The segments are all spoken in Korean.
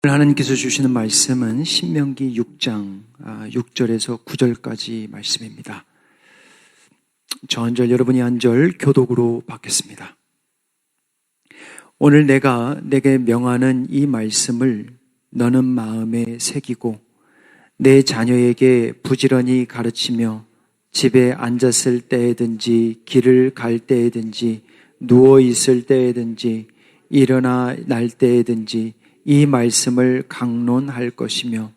하나님께서 주시는 말씀은 신명기 6장 6절에서 9절까지 말씀입니다. 저 한 절 여러분이 한 절 교독으로 받겠습니다. 오늘 내가 내게 명하는 이 말씀을 너는 마음에 새기고 내 자녀에게 부지런히 가르치며 집에 앉았을 때에든지 길을 갈 때에든지 누워 있을 때에든지 일어나 날 때에든지 이 말씀을 강론할 것이며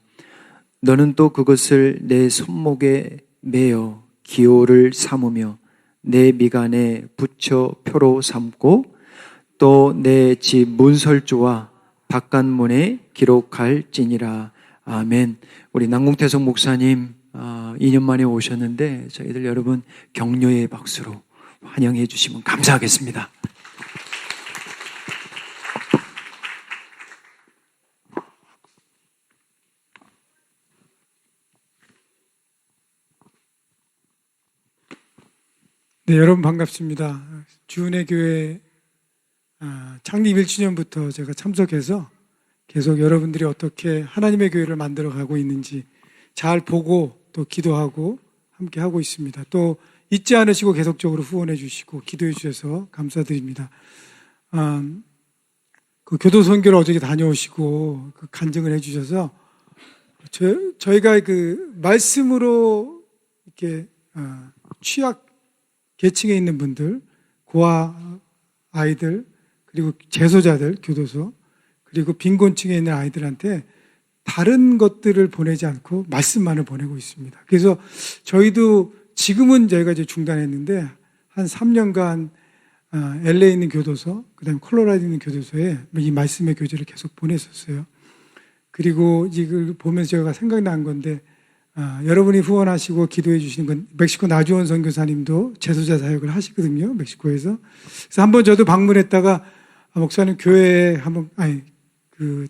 너는 또 그것을 내 손목에 매어 기호를 삼으며 내 미간에 붙여 표로 삼고 또 내 집 문설주와 바깥문에 기록할지니라. 아멘. 우리 남궁태성 목사님 2년 만에 오셨는데 저희들 여러분 격려의 박수로 환영해 주시면 감사하겠습니다. 네, 여러분 반갑습니다. 주은혜 교회 창립 1주년부터 제가 참석해서 계속 여러분들이 어떻게 하나님의 교회를 만들어 가고 있는지 잘 보고 또 기도하고 함께 하고 있습니다. 또 잊지 않으시고 계속적으로 후원해 주시고 기도해 주셔서 감사드립니다. 그 교도 선교를 어저께 다녀오시고 그 간증을 해 주셔서 저희가 그 말씀으로 이렇게 취약 계층에 있는 분들, 고아 아이들, 그리고 재소자들, 교도소, 그리고 빈곤층에 있는 아이들한테 다른 것들을 보내지 않고 말씀만을 보내고 있습니다. 그래서 저희도 지금은 저희가 이제 중단했는데 한 3년간 LA에 있는 교도소, 그 다음에 콜로라도에 있는 교도소에 이 말씀의 교제를 계속 보냈었어요. 그리고 이걸 보면서 제가 생각난 건데 여러분이 후원하시고 기도해 주시는 건 멕시코 나주원 선교사님도 재소자 사역을 하시거든요, 멕시코에서. 그래서 한번 저도 방문했다가 목사님 교회에 한번 그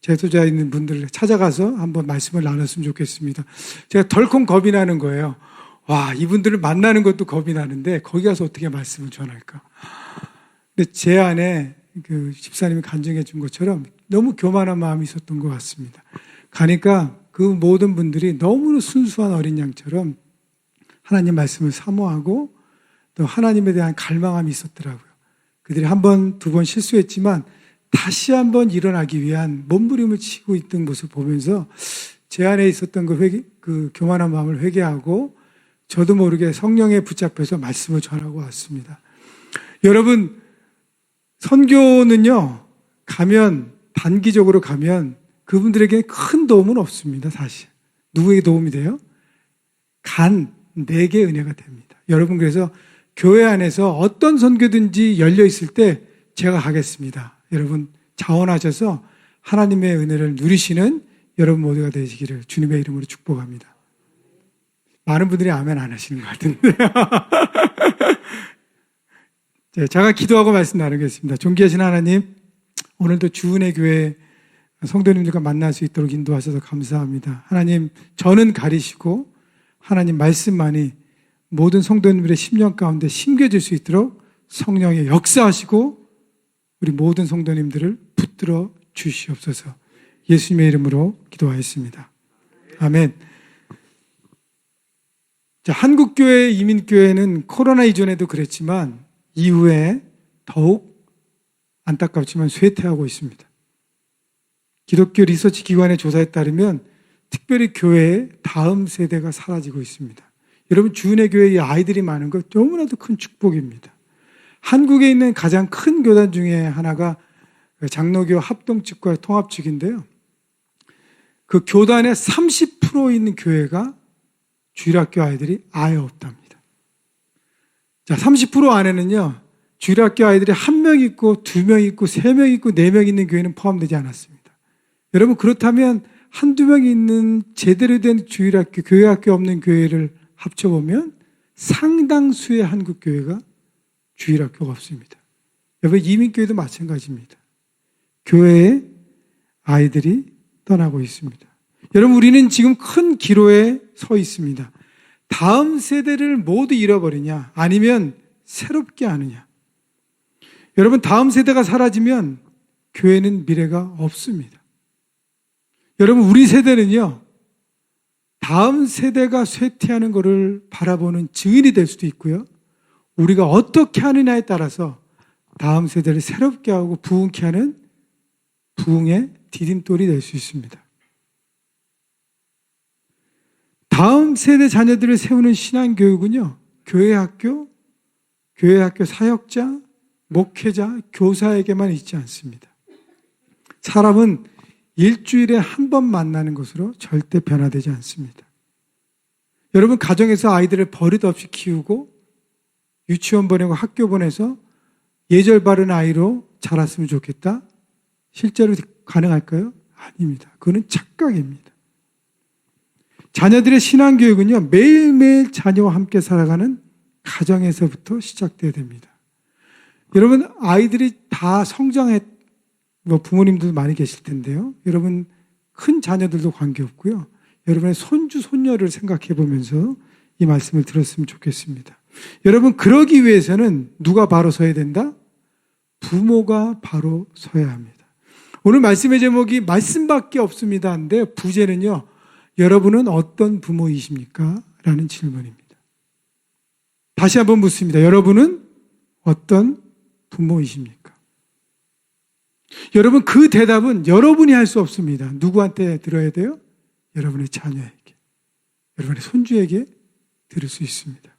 재소자 있는 분들을 찾아가서 한번 말씀을 나눴으면 좋겠습니다. 제가 덜컹 겁이 나는 거예요. 와, 이분들을 만나는 것도 겁이 나는데 거기 가서 어떻게 말씀을 전할까? 근데 제 안에 그 집사님이 간증해 준 것처럼 너무 교만한 마음이 있었던 것 같습니다. 가니까 그 모든 분들이 너무나 순수한 어린 양처럼 하나님 말씀을 사모하고 또 하나님에 대한 갈망함이 있었더라고요. 그들이 한 번, 두 번 실수했지만 다시 한번 일어나기 위한 몸부림을 치고 있던 모습을 보면서 제 안에 있었던 그 교만한 마음을 회개하고 저도 모르게 성령에 붙잡혀서 말씀을 전하고 왔습니다. 여러분, 선교는요, 단기적으로 가면 그분들에게 큰 도움은 없습니다, 사실. 누구에게 도움이 돼요? 내게 은혜가 됩니다. 여러분, 그래서 교회 안에서 어떤 선교든지 열려 있을 때 제가 가겠습니다. 여러분, 자원하셔서 하나님의 은혜를 누리시는 여러분 모두가 되시기를 주님의 이름으로 축복합니다. 많은 분들이 아멘 안 하시는 것 같은데요. 제가 기도하고 말씀 나누겠습니다. 존귀하신 하나님, 오늘도 주은혜 교회 성도님들과 만날 수 있도록 인도하셔서 감사합니다. 하나님, 저는 가리시고 하나님 말씀만이 모든 성도님들의 심령 가운데 심겨질 수 있도록 성령의 역사하시고 우리 모든 성도님들을 붙들어 주시옵소서. 예수님의 이름으로 기도하였습니다. 아멘. 자, 한국교회, 이민교회는 코로나 이전에도 그랬지만 이후에 더욱 안타깝지만 쇠퇴하고 있습니다. 기독교 리서치 기관의 조사에 따르면 특별히 교회의 다음 세대가 사라지고 있습니다. 여러분, 주은혜 교회에 아이들이 많은 것 너무나도 큰 축복입니다. 한국에 있는 가장 큰 교단 중에 하나가 장로교 합동측과 통합측인데요. 그 교단의 30% 있는 교회가 주일학교 아이들이 아예 없답니다. 자, 30% 안에는요, 주일학교 아이들이 1명 있고 2명 있고 3명 있고 4명 있는 교회는 포함되지 않았습니다. 여러분, 그렇다면 한두 명 있는 제대로 된 주일학교, 교회학교 없는 교회를 합쳐보면 상당수의 한국 교회가 주일학교가 없습니다. 여러분, 이민교회도 마찬가지입니다. 교회의 아이들이 떠나고 있습니다. 여러분, 우리는 지금 큰 기로에 서 있습니다. 다음 세대를 모두 잃어버리냐, 아니면 새롭게 하느냐. 여러분, 다음 세대가 사라지면 교회는 미래가 없습니다. 여러분, 우리 세대는요, 다음 세대가 쇠퇴하는 것을 바라보는 증인이 될 수도 있고요. 우리가 어떻게 하느냐에 따라서 다음 세대를 새롭게 하고 부흥케 하는 부흥의 디딤돌이 될 수 있습니다. 다음 세대 자녀들을 세우는 신앙교육은요, 교회 학교 사역자, 목회자, 교사에게만 있지 않습니다. 사람은 일주일에 한 번 만나는 것으로 절대 변화되지 않습니다. 여러분, 가정에서 아이들을 버릇없이 키우고 유치원 보내고 학교 보내서 예절 바른 아이로 자랐으면 좋겠다? 실제로 가능할까요? 아닙니다. 그거는 착각입니다. 자녀들의 신앙교육은요, 매일매일 자녀와 함께 살아가는 가정에서부터 시작돼야 됩니다. 여러분, 아이들이 다 부모님들도 많이 계실 텐데요. 여러분, 큰 자녀들도 관계없고요. 여러분의 손주, 손녀를 생각해 보면서 이 말씀을 들었으면 좋겠습니다. 여러분, 그러기 위해서는 누가 바로 서야 된다? 부모가 바로 서야 합니다. 오늘 말씀의 제목이 말씀밖에 없습니다. 한데 부제는요, 여러분은 어떤 부모이십니까? 라는 질문입니다. 다시 한번 묻습니다. 여러분은 어떤 부모이십니까? 여러분, 그 대답은 여러분이 할 수 없습니다. 누구한테 들어야 돼요? 여러분의 자녀에게, 여러분의 손주에게 들을 수 있습니다.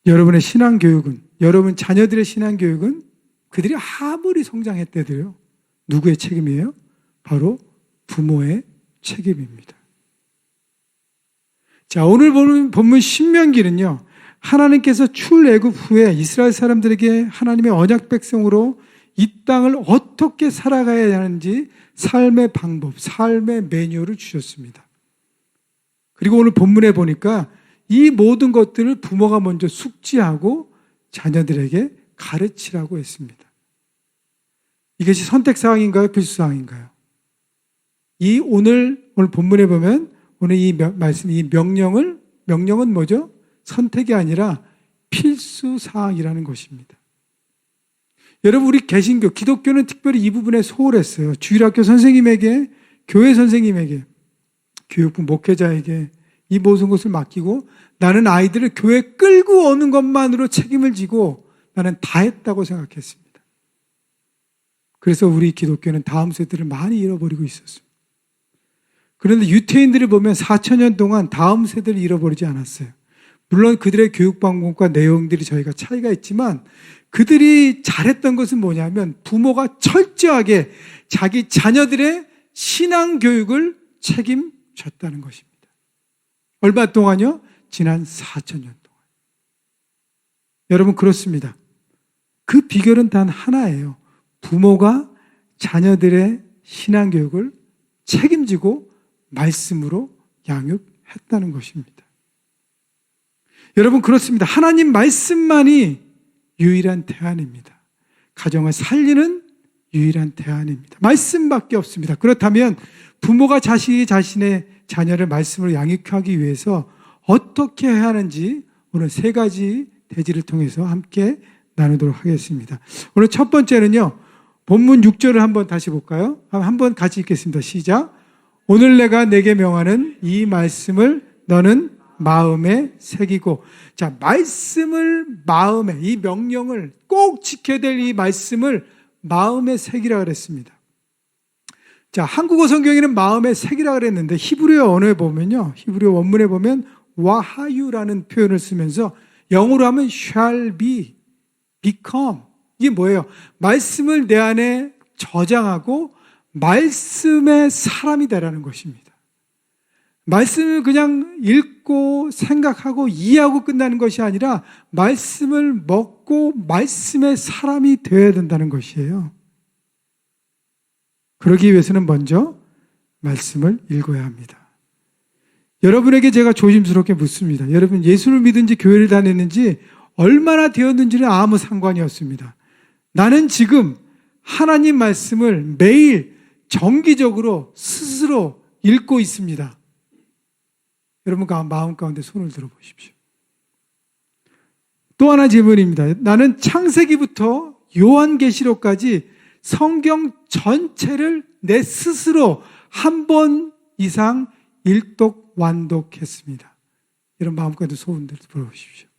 여러분의 신앙교육은, 여러분 자녀들의 신앙교육은 그들이 아무리 성장했대도요, 누구의 책임이에요? 바로 부모의 책임입니다. 자, 오늘 보는 본문 신명기는요, 하나님께서 출애굽 후에 이스라엘 사람들에게 하나님의 언약 백성으로 이 땅을 어떻게 살아가야 하는지 삶의 방법, 삶의 매뉴얼을 주셨습니다. 그리고 오늘 본문에 보니까 이 모든 것들을 부모가 먼저 숙지하고 자녀들에게 가르치라고 했습니다. 이것이 선택사항인가요? 필수사항인가요? 오늘 본문에 보면 오늘 이 말씀, 이 명령은 뭐죠? 선택이 아니라 필수사항이라는 것입니다. 여러분, 우리 개신교, 기독교는 특별히 이 부분에 소홀했어요. 주일학교 선생님에게, 교회 선생님에게, 교육부 목회자에게 이 모든 것을 맡기고 나는 아이들을 교회에 끌고 오는 것만으로 책임을 지고 나는 다 했다고 생각했습니다. 그래서 우리 기독교는 다음 세대를 많이 잃어버리고 있었습니다. 그런데 유태인들을 보면 4,000년 동안 다음 세대를 잃어버리지 않았어요. 물론 그들의 교육 방법과 내용들이 저희가 차이가 있지만 그들이 잘했던 것은 뭐냐면 부모가 철저하게 자기 자녀들의 신앙 교육을 책임졌다는 것입니다. 얼마 동안요? 지난 4,000년 동안. 여러분, 그렇습니다. 그 비결은 단 하나예요. 부모가 자녀들의 신앙 교육을 책임지고 말씀으로 양육했다는 것입니다. 여러분, 그렇습니다. 하나님 말씀만이 유일한 대안입니다. 가정을 살리는 유일한 대안입니다. 말씀밖에 없습니다. 그렇다면 부모가 자신의 자녀를 말씀으로 양육하기 위해서 어떻게 해야 하는지 오늘 3가지 대지를 통해서 함께 나누도록 하겠습니다. 오늘 첫 번째는요, 본문 6절을 한번 다시 볼까요? 한번 같이 읽겠습니다. 시작. 오늘 내가 내게 명하는 이 말씀을 너는 마음에 새기고. 자, 말씀을 마음에, 이 명령을 꼭 지켜야 될 이 말씀을 마음에 새기라 그랬습니다. 자, 한국어 성경에는 마음에 새기라 그랬는데 히브리어 언어에 보면요, 히브리어 원문에 보면 와하유라는 표현을 쓰면서 영어로 하면 shall be, become. 이게 뭐예요? 말씀을 내 안에 저장하고 말씀의 사람이 되라는 것입니다. 말씀을 그냥 읽고 생각하고 이해하고 끝나는 것이 아니라 말씀을 먹고 말씀의 사람이 되어야 된다는 것이에요. 그러기 위해서는 먼저 말씀을 읽어야 합니다. 여러분에게 제가 조심스럽게 묻습니다. 여러분, 예수를 믿은지 교회를 다녔는지 얼마나 되었는지는 아무 상관이 없습니다. 나는 지금 하나님 말씀을 매일 정기적으로 스스로 읽고 있습니다. 여러분 마음 가운데 손을 들어보십시오. 또 하나 질문입니다. 나는 창세기부터 요한계시록까지 성경 전체를 내 스스로 한 번 이상 일독 완독했습니다. 여러분 마음껏 소원들 들어보십시오.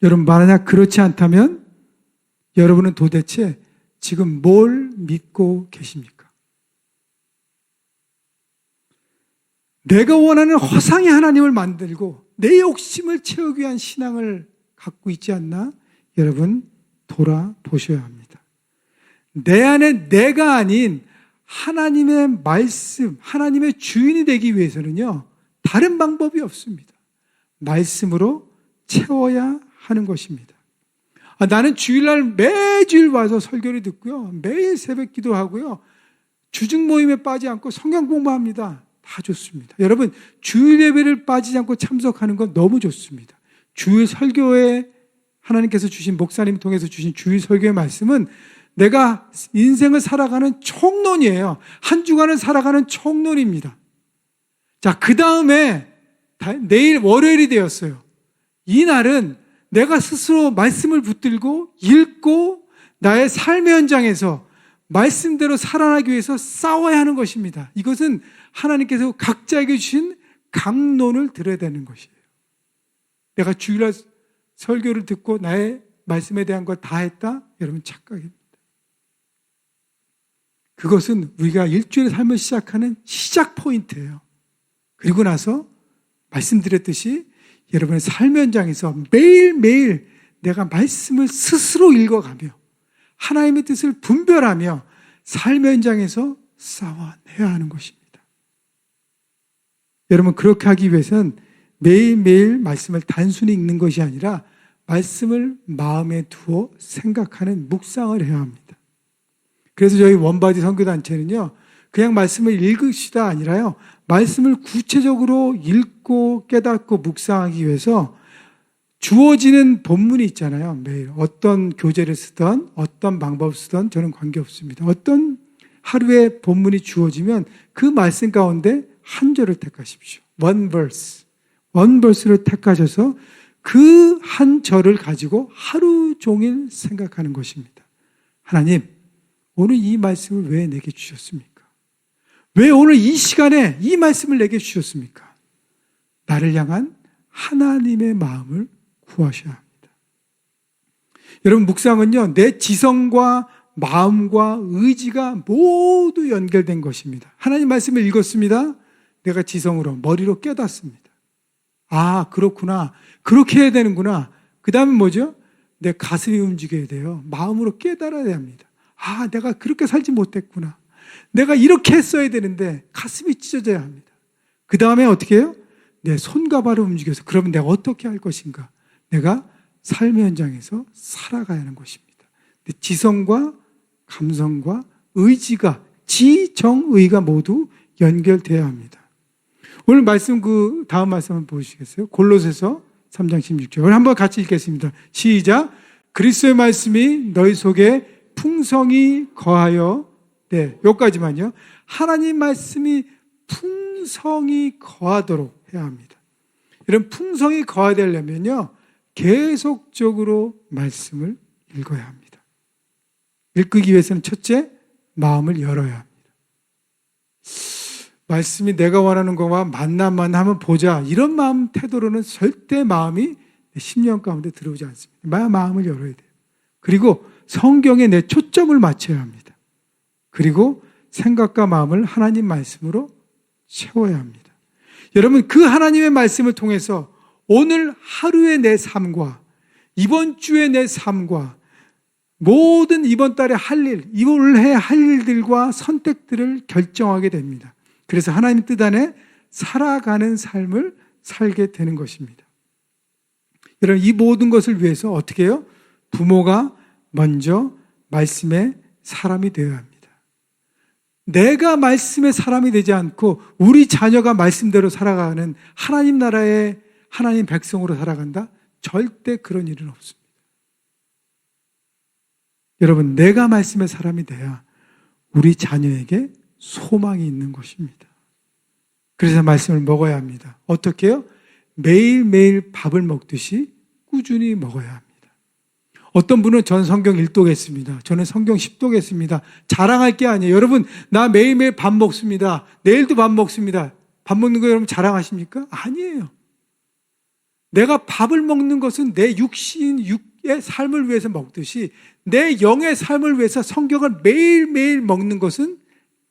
여러분 만약 그렇지 않다면 여러분은 도대체 지금 뭘 믿고 계십니까? 내가 원하는 허상의 하나님을 만들고 내 욕심을 채우기 위한 신앙을 갖고 있지 않나? 여러분 돌아보셔야 합니다. 내 안에 내가 아닌 하나님의 말씀, 하나님의 주인이 되기 위해서는요, 다른 방법이 없습니다. 말씀으로 채워야 하는 것입니다. 나는 주일날 매주일 와서 설교를 듣고요, 매일 새벽 기도하고요, 주중 모임에 빠지지 않고 성경 공부합니다. 다 좋습니다. 여러분, 주일 예배를 빠지지 않고 참석하는 건 너무 좋습니다. 주일 설교에 하나님께서 주신 목사님 통해서 주신 주일 설교의 말씀은 내가 인생을 살아가는 총론이에요. 한 주간을 살아가는 총론입니다. 자, 그 다음에 내일 월요일이 되었어요. 이 날은 내가 스스로 말씀을 붙들고 읽고 나의 삶의 현장에서 말씀대로 살아나기 위해서 싸워야 하는 것입니다. 이것은 하나님께서 각자에게 주신 강론을 들어야 되는 것이에요. 내가 주일날 설교를 듣고 나의 말씀에 대한 걸 다 했다? 여러분 착각입니다. 그것은 우리가 일주일의 삶을 시작하는 시작 포인트예요. 그리고 나서 말씀드렸듯이 여러분의 삶 현장에서 매일매일 내가 말씀을 스스로 읽어가며 하나님의 뜻을 분별하며 삶 현장에서 싸워내야 하는 것입니다. 여러분 그렇게 하기 위해서는 매일매일 말씀을 단순히 읽는 것이 아니라 말씀을 마음에 두어 생각하는 묵상을 해야 합니다. 그래서 저희 원바디 선교단체는요, 그냥 말씀을 읽으시다 아니라요, 말씀을 구체적으로 읽고 깨닫고 묵상하기 위해서 주어지는 본문이 있잖아요. 매일 어떤 교재를 쓰든 어떤 방법을 쓰든 저는 관계없습니다. 어떤 하루에 본문이 주어지면 그 말씀 가운데 한 절을 택하십시오. one verse를 택하셔서 그 한 절을 가지고 하루 종일 생각하는 것입니다. 하나님, 오늘 이 말씀을 왜 내게 주셨습니까? 왜 오늘 이 시간에 이 말씀을 내게 주셨습니까? 나를 향한 하나님의 마음을 구하셔야 합니다. 여러분 묵상은요, 내 지성과 마음과 의지가 모두 연결된 것입니다. 하나님 말씀을 읽었습니다. 내가 지성으로 머리로 깨닫습니다. 아, 그렇구나. 그렇게 해야 되는구나. 그 다음에 뭐죠? 내 가슴이 움직여야 돼요. 마음으로 깨달아야 합니다. 아, 내가 그렇게 살지 못했구나. 내가 이렇게 했어야 되는데 가슴이 찢어져야 합니다. 그 다음에 어떻게 해요? 내 손과 발을 움직여서 그러면 내가 어떻게 할 것인가? 내가 삶의 현장에서 살아가야 하는 것입니다. 내 지성과 감성과 의지가, 지정의가 모두 연결되어야 합니다. 오늘 말씀 그 다음 말씀 한번 보시겠어요? 골로새서 3장 16절 한번 같이 읽겠습니다. 시작. 그리스도의 말씀이 너희 속에 풍성히 거하여, 네, 여기까지만요. 하나님 말씀이 풍성히 거하도록 해야 합니다. 이런 풍성히 거하되려면요, 계속적으로 말씀을 읽어야 합니다. 읽기 위해서는 첫째, 마음을 열어야 합니다. 말씀이 내가 원하는 것과 만나만 하면 보자, 이런 마음 태도로는 절대 마음이 내 심령 가운데 들어오지 않습니다. 마음을 열어야 돼요. 그리고 성경에 내 초점을 맞춰야 합니다. 그리고 생각과 마음을 하나님 말씀으로 채워야 합니다. 여러분 그 하나님의 말씀을 통해서 오늘 하루의 내 삶과 이번 주의 내 삶과 모든 이번 달에 할 일, 이번 해 할 일들과 선택들을 결정하게 됩니다. 그래서 하나님 뜻 안에 살아가는 삶을 살게 되는 것입니다. 여러분 이 모든 것을 위해서 어떻게 해요? 부모가 먼저 말씀의 사람이 되어야 합니다. 내가 말씀의 사람이 되지 않고 우리 자녀가 말씀대로 살아가는 하나님 나라의 하나님 백성으로 살아간다? 절대 그런 일은 없습니다. 여러분 내가 말씀의 사람이 돼야 우리 자녀에게 소망이 있는 것입니다. 그래서 말씀을 먹어야 합니다. 어떻게 해요? 매일매일 밥을 먹듯이 꾸준히 먹어야 합니다. 어떤 분은 전 성경 1독했습니다. 저는 성경 10독했습니다. 자랑할 게 아니에요. 여러분, 나 매일매일 밥 먹습니다. 내일도 밥 먹습니다. 밥 먹는 거 여러분 자랑하십니까? 아니에요. 내가 밥을 먹는 것은 내 육의 삶을 위해서 먹듯이 내 영의 삶을 위해서 성경을 매일매일 먹는 것은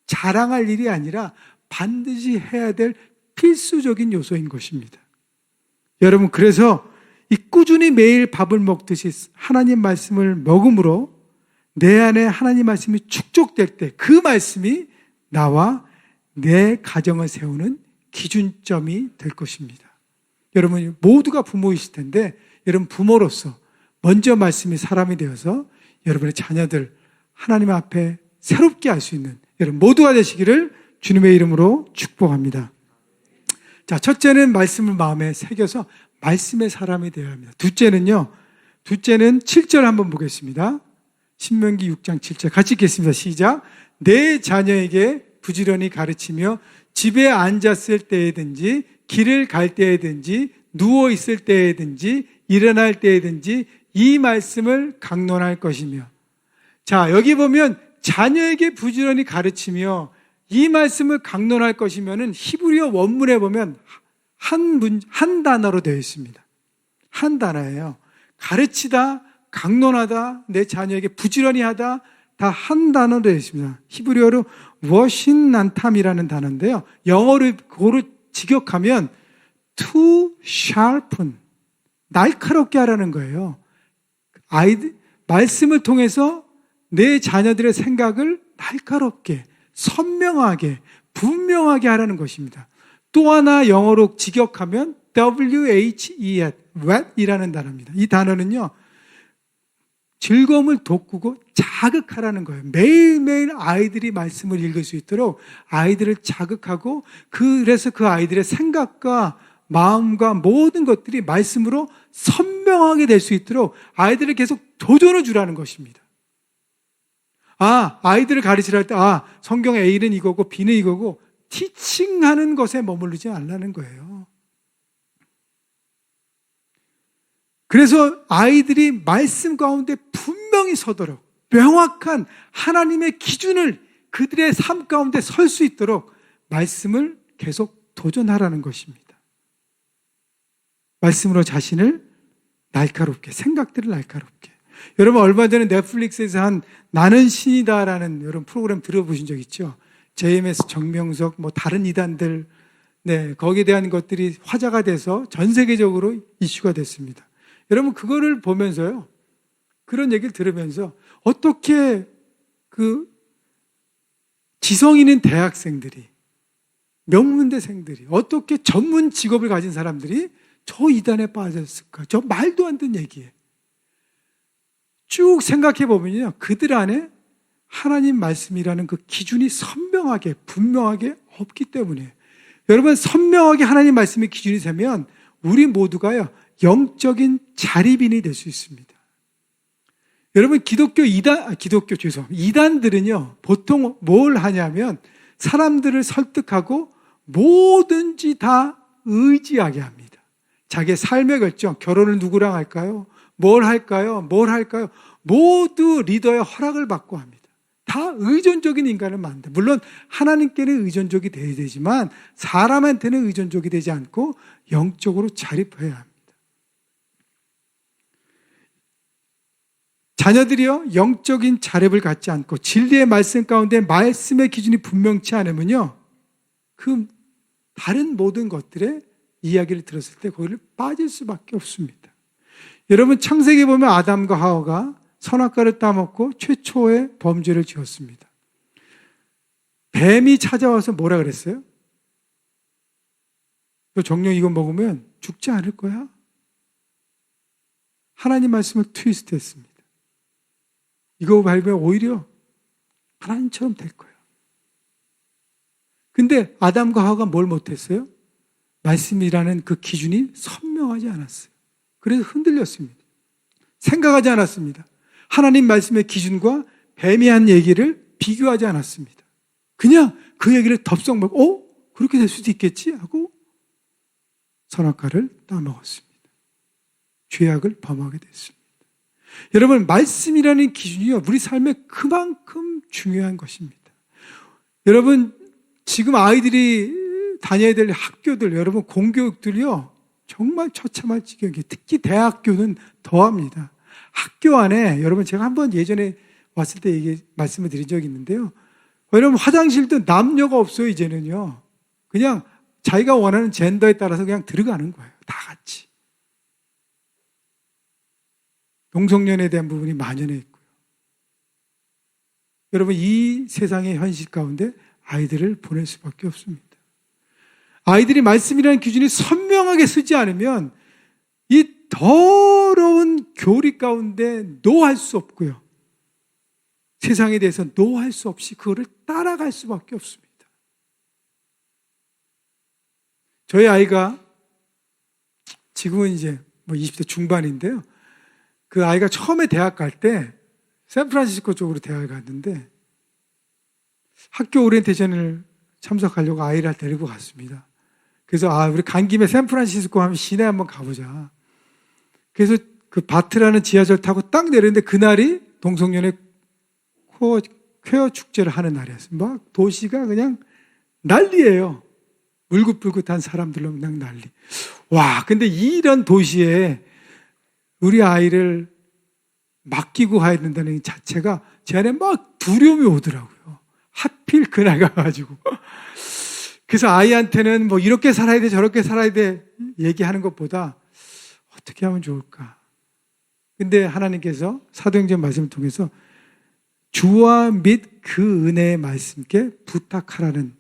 자랑할 일이 아니라 반드시 해야 될 필수적인 요소인 것입니다. 여러분, 그래서 이 꾸준히 매일 밥을 먹듯이 하나님 말씀을 먹음으로 내 안에 하나님 말씀이 축적될 때 그 말씀이 나와 내 가정을 세우는 기준점이 될 것입니다. 여러분 모두가 부모이실 텐데 여러분 부모로서 먼저 말씀이 사람이 되어서 여러분의 자녀들 하나님 앞에 새롭게 할 수 있는 여러분 모두가 되시기를 주님의 이름으로 축복합니다. 자, 첫째는 말씀을 마음에 새겨서 말씀의 사람이 되어야 합니다. 둘째는 7절 한번 보겠습니다. 신명기 6장 7절 같이 읽겠습니다. 시작. 내 자녀에게 부지런히 가르치며 집에 앉았을 때에든지 길을 갈 때에든지 누워 있을 때에든지 일어날 때에든지 이 말씀을 강론할 것이며. 자, 여기 보면 자녀에게 부지런히 가르치며 이 말씀을 강론할 것이면은 히브리어 원문에 보면 한 단어로 되어 있습니다. 한 단어예요. 가르치다, 강론하다, 내 자녀에게 부지런히 하다, 다 한 단어로 되어 있습니다. 히브리어로 워신난탐이라는 단어인데요. 영어로 그거를 직역하면 to sharpen, 날카롭게 하라는 거예요. 말씀을 통해서 내 자녀들의 생각을 날카롭게, 선명하게, 분명하게 하라는 것입니다. 또 하나 영어로 직역하면 whet이라는 단어입니다. 이 단어는요, 즐거움을 돋구고 자극하라는 거예요. 매일매일 아이들이 말씀을 읽을 수 있도록 아이들을 자극하고 그래서 그 아이들의 생각과 마음과 모든 것들이 말씀으로 선명하게 될 수 있도록 아이들을 계속 도전을 주라는 것입니다. 아이들을 가르치려 할 때 성경 A는 이거고 B는 이거고 티칭하는 것에 머무르지 않으라는 거예요. 그래서 아이들이 말씀 가운데 분명히 서도록 명확한 하나님의 기준을 그들의 삶 가운데 설 수 있도록 말씀을 계속 도전하라는 것입니다. 말씀으로 자신을 날카롭게, 생각들을 날카롭게. 여러분 얼마 전에 넷플릭스에서 한 나는 신이다라는 여러분 프로그램 들어보신 적 있죠? JMS 정명석 다른 이단들 거기에 대한 것들이 화제가 돼서 전 세계적으로 이슈가 됐습니다. 여러분 그거를 보면서요, 그런 얘기를 들으면서 어떻게 그 지성 있는 대학생들이, 명문대생들이, 어떻게 전문 직업을 가진 사람들이 저 이단에 빠졌을까? 저 말도 안 되는 얘기에 쭉 생각해 보면요, 그들 안에 하나님 말씀이라는 그 기준이 선명하게 분명하게 없기 때문에, 여러분 선명하게 하나님 말씀의 기준이 되면 우리 모두가요 영적인 자립인이 될 수 있습니다. 여러분 이단들은요 보통 뭘 하냐면 사람들을 설득하고 뭐든지 다 의지하게 합니다. 자기의 삶의 결정, 결혼을 누구랑 할까요? 뭘 할까요? 모두 리더의 허락을 받고 합니다. 다 의존적인 인간을 만든다. 물론 하나님께는 의존적이 되어야 되지만 사람한테는 의존적이 되지 않고 영적으로 자립해야 합니다. 자녀들이요 영적인 자립을 갖지 않고 진리의 말씀 가운데 말씀의 기준이 분명치 않으면요 그 다른 모든 것들의 이야기를 들었을 때 거기를 빠질 수밖에 없습니다. 여러분 창세기 보면 아담과 하와가 선악과를 따먹고 최초의 범죄를 지었습니다. 뱀이 찾아와서 뭐라 그랬어요? 너 정녕 이거 먹으면 죽지 않을 거야? 하나님 말씀을 트위스트 했습니다. 이거 밟으면 오히려 하나님처럼 될 거야. 근데 아담과 하와가 뭘 못했어요? 말씀이라는 그 기준이 선명하지 않았어요. 그래서 흔들렸습니다. 생각하지 않았습니다. 하나님 말씀의 기준과 뱀이 한 얘기를 비교하지 않았습니다. 그냥 그 얘기를 덥석 먹고 그렇게 될 수도 있겠지 하고 선악과를 따먹었습니다. 죄악을 범하게 됐습니다. 여러분, 말씀이라는 기준이요, 우리 삶에 그만큼 중요한 것입니다. 여러분, 지금 아이들이 다녀야 될 학교들, 여러분, 공교육들이요, 정말 처참할 지경이에요. 특히 대학교는 더합니다. 학교 안에, 여러분, 제가 한번 예전에 왔을 때 말씀을 드린 적이 있는데요. 여러분, 화장실도 남녀가 없어요, 이제는요. 그냥 자기가 원하는 젠더에 따라서 그냥 들어가는 거예요. 다 같이. 동성연애에 대한 부분이 만연해 있고요. 여러분, 이 세상의 현실 가운데 아이들을 보낼 수밖에 없습니다. 아이들이 말씀이라는 기준이 선명하게 쓰지 않으면 이 더러운 교리 가운데 노할 수 없고요. 세상에 대해서 노할 수 없이 그거를 따라갈 수밖에 없습니다. 저희 아이가 지금은 이제 20대 중반인데요. 그 아이가 처음에 대학 갈 때 샌프란시스코 쪽으로 대학을 갔는데 학교 오리엔테이션을 참석하려고 아이를 데리고 갔습니다. 그래서 우리 간 김에 샌프란시스코 하면 시내 한번 가보자. 그래서 그 바트라는 지하철 타고 딱 내렸는데 그날이 동성연애 퀘어 축제를 하는 날이었어요. 막 도시가 그냥 난리예요. 울긋불긋한 사람들로 그냥 난리. 와, 근데 이런 도시에 우리 아이를 맡기고 가야 된다는 것 자체가 제 안에 막 두려움이 오더라고요. 하필 그날 가가지고. 그래서 아이한테는 뭐 이렇게 살아야 돼, 저렇게 살아야 돼 얘기하는 것보다 어떻게 하면 좋을까. 근데 하나님께서 사도행전 말씀을 통해서 주와 및 그 은혜의 말씀께 부탁하라는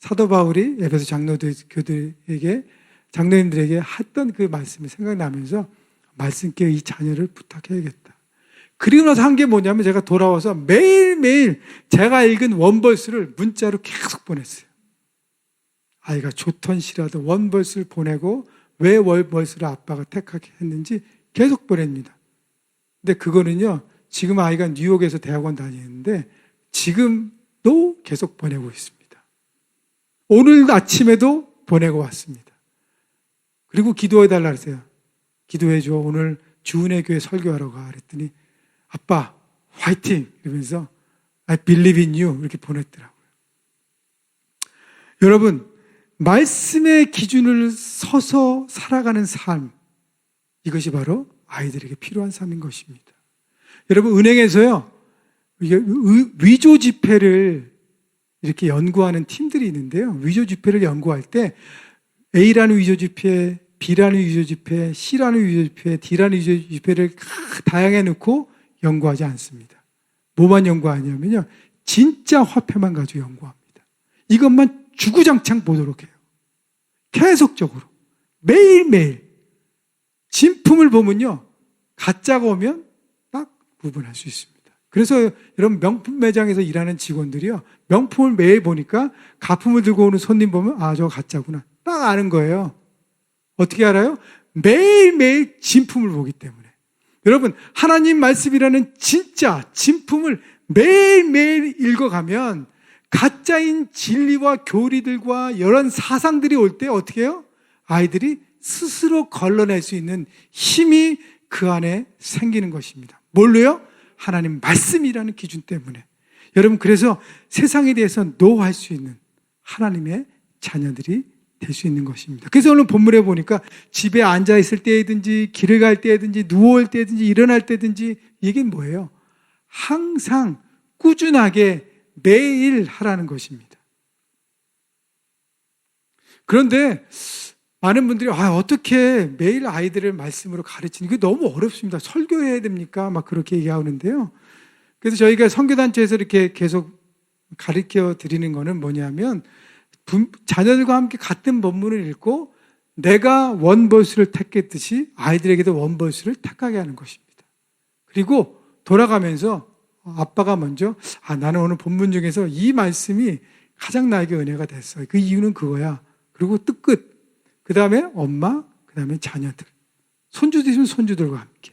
사도 바울이 에베소 장로교들에게, 장로님들에게 했던 그 말씀이 생각나면서 말씀께 이 자녀를 부탁해야겠다. 그리고 나서 한 게 뭐냐면 제가 돌아와서 매일매일 제가 읽은 원벌스를 문자로 계속 보냈어요. 아이가 좋던 시라도 원벌스를 보내고 왜 원벌스를 아빠가 택하게 했는지 계속 보냅니다. 근데 그거는요, 지금 아이가 뉴욕에서 대학원 다니는데 지금도 계속 보내고 있습니다. 오늘 아침에도 보내고 왔습니다. 그리고 기도해달라 그랬어요. 기도해줘. 오늘 주은혜 교회 설교하러 가. 그랬더니 아빠 화이팅! 이러면서 I believe in you 이렇게 보냈더라고요. 여러분, 말씀의 기준을 서서 살아가는 삶, 이것이 바로 아이들에게 필요한 삶인 것입니다. 여러분, 은행에서요, 위조 지폐를 이렇게 연구하는 팀들이 있는데요. 위조 지폐를 연구할 때 A라는 위조 지폐, B라는 위조 지폐, C라는 위조 지폐, D라는 위조 지폐를 다양하게 넣고 연구하지 않습니다. 뭐만 연구하냐면요, 진짜 화폐만 가지고 연구합니다. 이것만 주구장창 보도록 해요. 계속적으로 매일매일 진품을 보면요, 가짜가 오면 딱 구분할 수 있습니다. 그래서 여러분, 명품 매장에서 일하는 직원들이요, 명품을 매일 보니까 가품을 들고 오는 손님 보면 저거 가짜구나 딱 아는 거예요. 어떻게 알아요? 매일매일 진품을 보기 때문에. 여러분, 하나님 말씀이라는 진짜 진품을 매일매일 읽어가면 가짜인 진리와 교리들과 이런 사상들이 올 때 어떻게 해요? 아이들이 스스로 걸러낼 수 있는 힘이 그 안에 생기는 것입니다. 뭘로요? 하나님 말씀이라는 기준 때문에. 여러분, 그래서 세상에 대해서 노할 수 있는 하나님의 자녀들이 될 수 있는 것입니다. 그래서 오늘 본문에 보니까 집에 앉아 있을 때든지 길을 갈 때든지 누워올 때든지 일어날 때든지 이게 뭐예요? 항상 꾸준하게 매일 하라는 것입니다. 그런데 많은 분들이 어떻게 매일 아이들을 말씀으로 가르치는 게 너무 어렵습니다. 설교해야 됩니까? 막 그렇게 얘기하는데요. 그래서 저희가 선교단체에서 이렇게 계속 가르쳐 드리는 거는 뭐냐면, 자녀들과 함께 같은 본문을 읽고 내가 원벌스를 택했듯이 아이들에게도 원벌스를 택하게 하는 것입니다. 그리고 돌아가면서 아빠가 먼저 나는 오늘 본문 중에서 이 말씀이 가장 나에게 은혜가 됐어. 그 이유는 그거야. 그리고 끝. 그 다음에 엄마, 그 다음에 자녀들. 손주도 있으면 손주들과 함께.